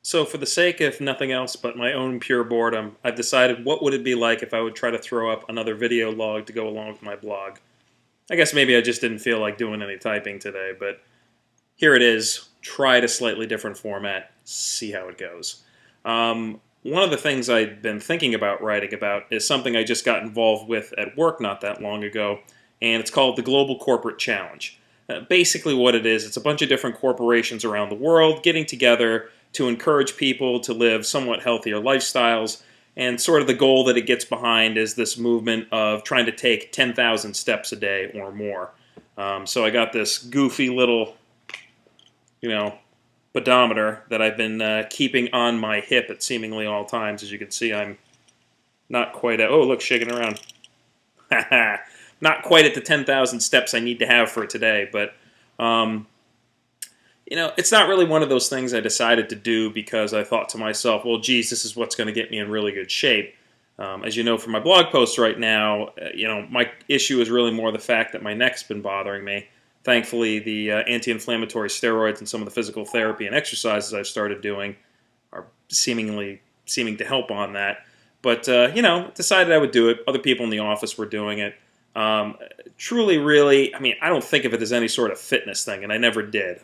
So for the sake of nothing else but my own pure boredom, I've decided what would it be like if I would try to throw up another video log to go along with my blog. I guess maybe I just didn't feel like doing any typing today, but here it is. Tried a slightly different format. See how it goes. One of the things I've been thinking about writing about is something I just got involved with at work not that long ago, and it's called the Global Corporate Challenge. Basically what it is, it's a bunch of different corporations around the world getting together to encourage people to live somewhat healthier lifestyles, and sort of the goal that it gets behind is this movement of trying to take 10,000 steps a day or more. So I got this goofy little, pedometer that I've been keeping on my hip at seemingly all times. As you can see, I'm not quite at, oh look, shaking around. Not quite at the 10,000 steps I need to have for today, but it's not really one of those things I decided to do because I thought to myself, well, geez, this is what's going to get me in really good shape. As you know from my blog posts right now, my issue is really more the fact that my neck's been bothering me. Thankfully, the anti-inflammatory steroids and some of the physical therapy and exercises I've started doing are seeming to help on that. But, decided I would do it. Other people in the office were doing it. Truly, really, I don't think of it as any sort of fitness thing, and I never did.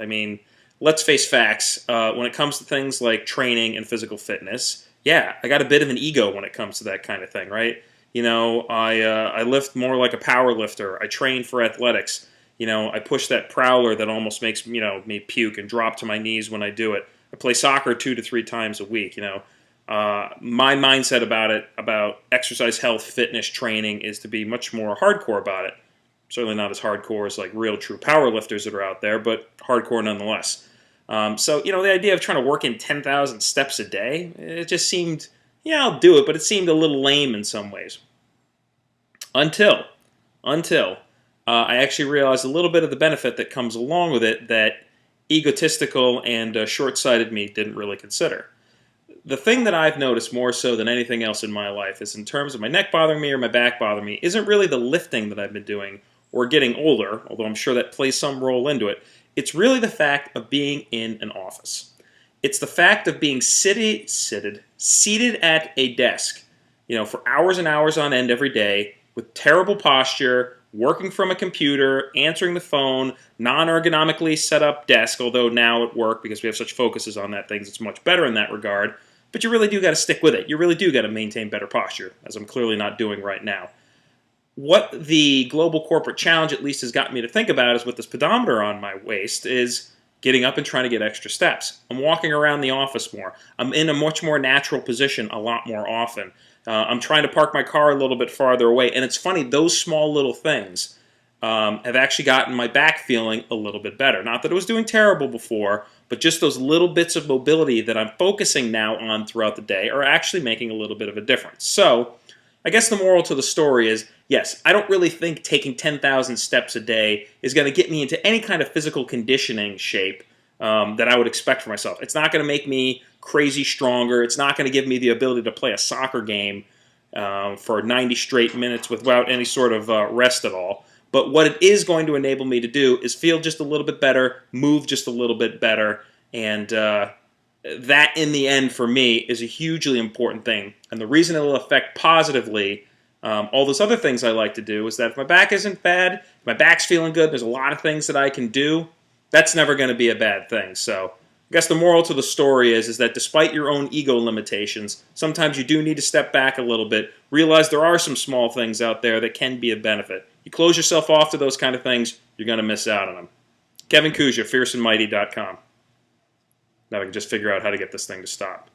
Let's face facts. When it comes to things like training and physical fitness, yeah, I got a bit of an ego when it comes to that kind of thing, right? I lift more like a power lifter. I train for athletics. I push that prowler that almost makes me puke and drop to my knees when I do it. I play soccer 2 to 3 times a week. My mindset about exercise, health, fitness, training is to be much more hardcore about it. Certainly not as hardcore as like real true power lifters that are out there, but hardcore nonetheless. So the idea of trying to work in 10,000 steps a day, it just seemed, yeah, I'll do it, but it seemed a little lame in some ways. Until I actually realized a little bit of the benefit that comes along with it that egotistical and short-sighted me didn't really consider. The thing that I've noticed more so than anything else in my life is in terms of my neck bothering me or my back bothering me isn't really the lifting that I've been doing or getting older, although I'm sure that plays some role into it. It's really the fact of being in an office. It's the fact of being seated at a desk, for hours and hours on end every day with terrible posture, working from a computer, answering the phone, non-ergonomically set up desk, although now at work, because we have such focuses on that things, it's much better in that regard. But you really do got to stick with it. You really do got to maintain better posture, as I'm clearly not doing right now. What the Global Corporate Challenge at least has gotten me to think about is with this pedometer on my waist is getting up and trying to get extra steps. I'm walking around the office more. I'm in a much more natural position a lot more often. I'm trying to park my car a little bit farther away. And it's funny, those small little things have actually gotten my back feeling a little bit better. Not that it was doing terrible before, but just those little bits of mobility that I'm focusing now on throughout the day are actually making a little bit of a difference. So I guess the moral to the story is, yes, I don't really think taking 10,000 steps a day is going to get me into any kind of physical conditioning shape that I would expect for myself. It's not going to make me crazy stronger. It's not going to give me the ability to play a soccer game for 90 straight minutes without any sort of rest at all. But what it is going to enable me to do is feel just a little bit better, move just a little bit better, and that in the end for me is a hugely important thing. And the reason it will affect positively all those other things I like to do is that if my back isn't bad, if my back's feeling good, there's a lot of things that I can do, that's never going to be a bad thing. So I guess the moral to the story is that despite your own ego limitations, sometimes you do need to step back a little bit, realize there are some small things out there that can be a benefit. You close yourself off to those kind of things, you're going to miss out on them. Kevin Kuja, fierceandmighty.com. Now I can just figure out how to get this thing to stop.